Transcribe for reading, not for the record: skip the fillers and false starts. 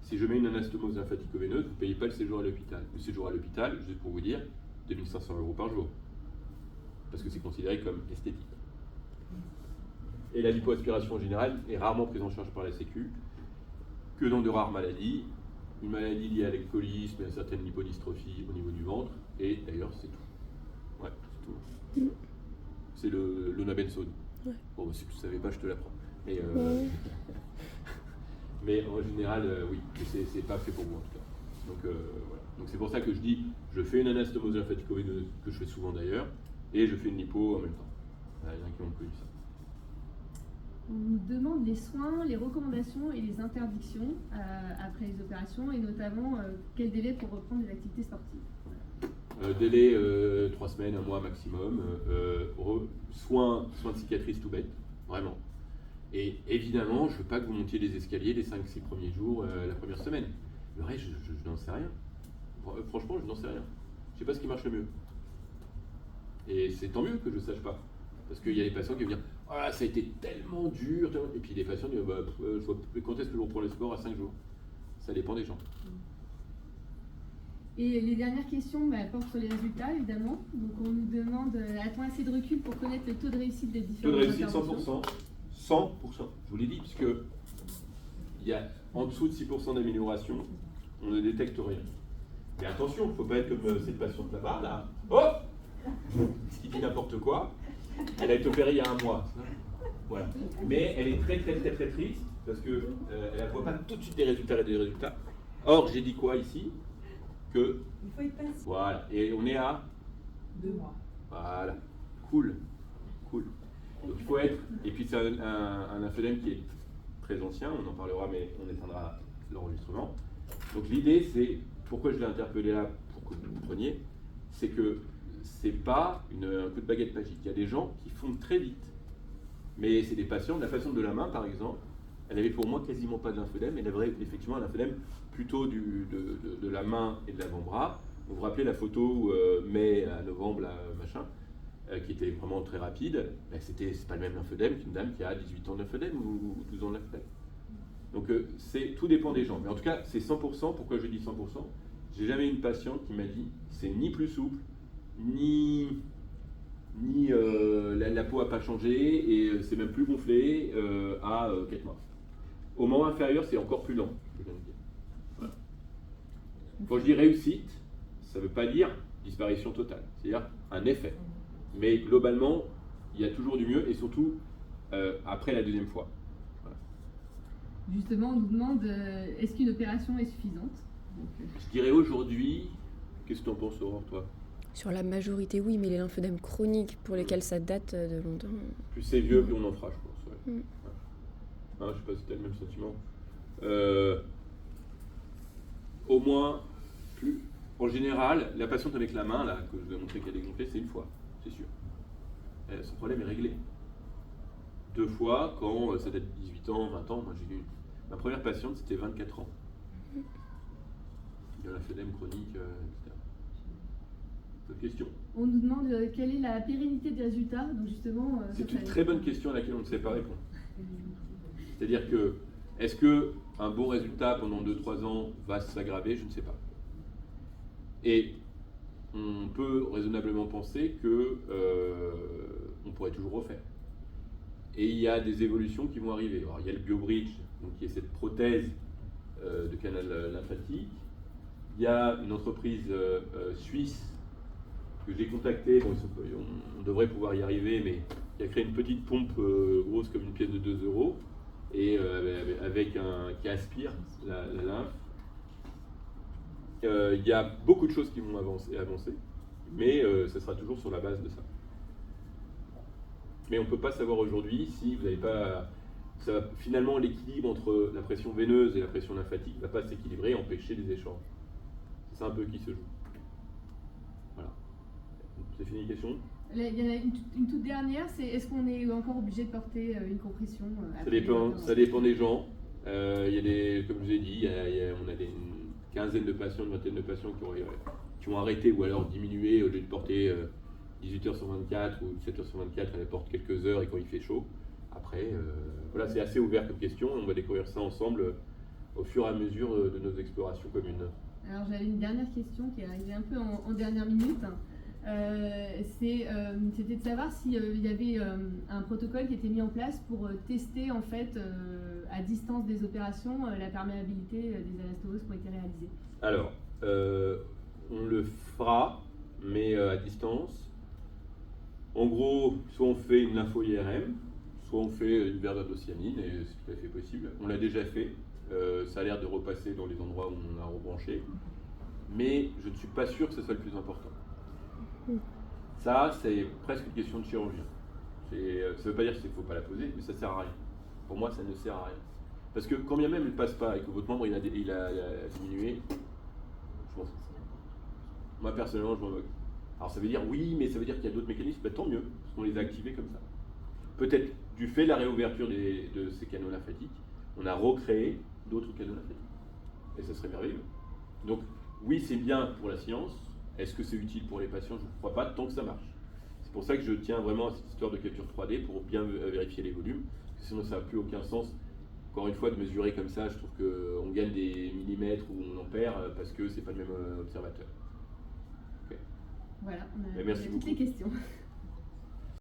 Si je mets une anastomose lymphatico-veineuse, vous ne payez pas le séjour à l'hôpital. Le séjour à l'hôpital, juste pour vous dire, 2500 € par jour. Parce que c'est considéré comme esthétique. Et la lipoaspiration en général est rarement prise en charge par la Sécu, que dans de rares maladies. Une maladie liée à l'alcoolisme et à certaines lipodystrophies au niveau du ventre. Et d'ailleurs, c'est tout. Ouais, c'est tout. C'est le Nabenzone. Ouais. Bon, si tu ne savais pas, je te l'apprends. Mais, mais en général, oui, c'est pas fait pour moi en tout cas. Donc voilà. Donc c'est pour ça que je dis, je fais une anastomose lymphatico-veineuse, que je fais souvent d'ailleurs, et je fais une lipo en même temps. Il y en a qui ont connu ça. On nous demande les soins, les recommandations et les interdictions après les opérations, et notamment quel délai pour reprendre des activités sportives. Délai 3 semaines, 1 mois maximum. Soins de cicatrices tout bête, vraiment. Et évidemment, je ne veux pas que vous montiez les escaliers les 5-6 premiers jours, la première semaine. Le reste, je n'en sais rien. Franchement, je n'en sais rien. Je ne sais pas ce qui marche le mieux. Et c'est tant mieux que je ne sache pas. Parce qu'il y a des patients qui vont dire « Ah, ça a été tellement dur !» Et puis des patients disent quand est-ce que je reprends le sport à 5 jours ?» Ça dépend des gens. Et les dernières questions portent sur les résultats, évidemment. Donc on nous demande a-t-on assez de recul pour connaître le taux de réussite des différentes interventions ? 100%. Je vous l'ai dit, puisque il y a en dessous de 6% d'amélioration, on ne détecte rien. Mais attention, il ne faut pas être comme cette patiente là-bas, là. Oh, qui dit n'importe quoi. Elle a été opérée il y a 1 mois. Voilà. Mais elle est très triste parce qu'elle ne voit pas tout de suite des résultats. Or, j'ai dit quoi ici? Que. Il faut être patient. Voilà. Et on est à 2 mois. Voilà. Cool. Donc il faut être. Et puis c'est un lymphœdème qui est très ancien, on en parlera, mais on éteindra l'enregistrement. Donc l'idée, c'est, pourquoi je l'ai interpellé là, pour que vous compreniez, c'est que c'est pas un coup de baguette magique. Il y a des gens qui fondent très vite. Mais c'est des patients, de la façon de la main par exemple, elle avait pour moi quasiment pas de lymphœdème, elle avait effectivement un lymphœdème plutôt de la main et de l'avant-bras. Vous vous rappelez la photo mai à novembre, là, machin, qui était vraiment très rapide, ben c'est pas le même lymphœdème qu'une dame qui a 18 ans de lymphœdème ou 12 ans de lymphœdème. Donc tout dépend des gens. Mais en tout cas, c'est 100%. Pourquoi je dis 100%? J'ai jamais eu une patiente qui m'a dit c'est ni plus souple, ni la peau n'a pas changé et c'est même plus gonflé à 4 mois. Au moment inférieur, c'est encore plus lent, je viens de dire. Voilà. Quand je dis réussite, ça ne veut pas dire disparition totale, c'est-à-dire un effet. Mais globalement, il y a toujours du mieux et surtout après la deuxième fois. Voilà. Justement, on nous demande est-ce qu'une opération est suffisante? Je dirais aujourd'hui, qu'est-ce que tu en penses, Aurore, toi? Sur la majorité, oui, mais les lymphoedèmes chroniques pour lesquels ça date de longtemps. Plus c'est vieux, plus on en fera, je pense. Ouais. Mm. Ouais. Hein, je ne sais pas si tu as le même sentiment. Au moins, plus. En général, la patiente avec la main, là, que je vous ai montré qu'elle est gonflée, c'est 1 fois, c'est sûr. Son problème est réglé. 2 fois, quand ça date de 18 ans, 20 ans, moi j'ai eu. Ma première patiente, c'était 24 ans. Il y a lymphœdème chronique, etc. D'autres questions? On nous demande quelle est la pérennité des résultats. Donc justement, c'est une très bonne question à laquelle on ne sait pas répondre. C'est-à-dire que, est-ce qu'un bon résultat pendant 2-3 ans va s'aggraver? Je ne sais pas. Et on peut raisonnablement penser qu'on pourrait toujours refaire. Et il y a des évolutions qui vont arriver. Alors, il y a le BioBridge, donc qui est cette prothèse de canal lymphatique. Il y a une entreprise suisse que j'ai contactée, bon, on devrait pouvoir y arriver, mais qui a créé une petite pompe grosse comme une pièce de 2 € et qui aspire la lymphe. Il y a beaucoup de choses qui vont avancer mais ça sera toujours sur la base de ça. Mais on ne peut pas savoir aujourd'hui si vous n'avez pas... finalement, l'équilibre entre la pression veineuse et la pression lymphatique ne va pas s'équilibrer et empêcher les échanges. C'est ça un peu qui se joue. Voilà. C'est fini les questions? Il y en a une toute dernière, c'est est-ce qu'on est encore obligé de porter une compression ça dépend des gens. Il y a des, comme je vous ai dit, on a une quinzaine de patients, une vingtaine de patients qui ont arrêté ou alors diminué au lieu de porter 18 heures sur 24 ou 7 heures sur 24, elle porte quelques heures et quand il fait chaud. Après, voilà, c'est assez ouvert comme question, on va découvrir ça ensemble au fur et à mesure de nos explorations communes. Alors j'avais une dernière question qui est arrivée un peu en dernière minute. C'était de savoir s'il y avait un protocole qui était mis en place pour tester en fait à distance des opérations la perméabilité des anastomoses qui ont été réalisées. Alors, on le fera, mais à distance. En gros, soit on fait une lympho-IRM, soit on fait une verdadocyanine, et c'est tout à fait possible. On l'a déjà fait, ça a l'air de repasser dans les endroits où on a rebranché, mais je ne suis pas sûr que ce soit le plus important. Ça, c'est presque une question de chirurgien. Ça ne veut pas dire qu'il ne faut pas la poser, mais ça ne sert à rien. Pour moi, ça ne sert à rien. Parce que quand bien même elle ne passe pas et que votre membre il a diminué, je m'en fous. Moi, personnellement, je m'en moque. Alors ça veut dire oui, mais ça veut dire qu'il y a d'autres mécanismes, ben, tant mieux, parce qu'on les a activés comme ça. Peut-être du fait de la réouverture de ces canaux lymphatiques, on a recréé d'autres canaux lymphatiques. Et ça serait merveilleux. Donc oui, c'est bien pour la science. Est-ce que c'est utile pour les patients? Je ne crois pas, tant que ça marche. C'est pour ça que je tiens vraiment à cette histoire de capture 3D pour bien vérifier les volumes, parce que sinon ça n'a plus aucun sens. Encore une fois, de mesurer comme ça, je trouve qu'on gagne des millimètres ou on en perd parce que c'est pas le même observateur. Okay. Voilà, on a Merci toutes beaucoup. les questions.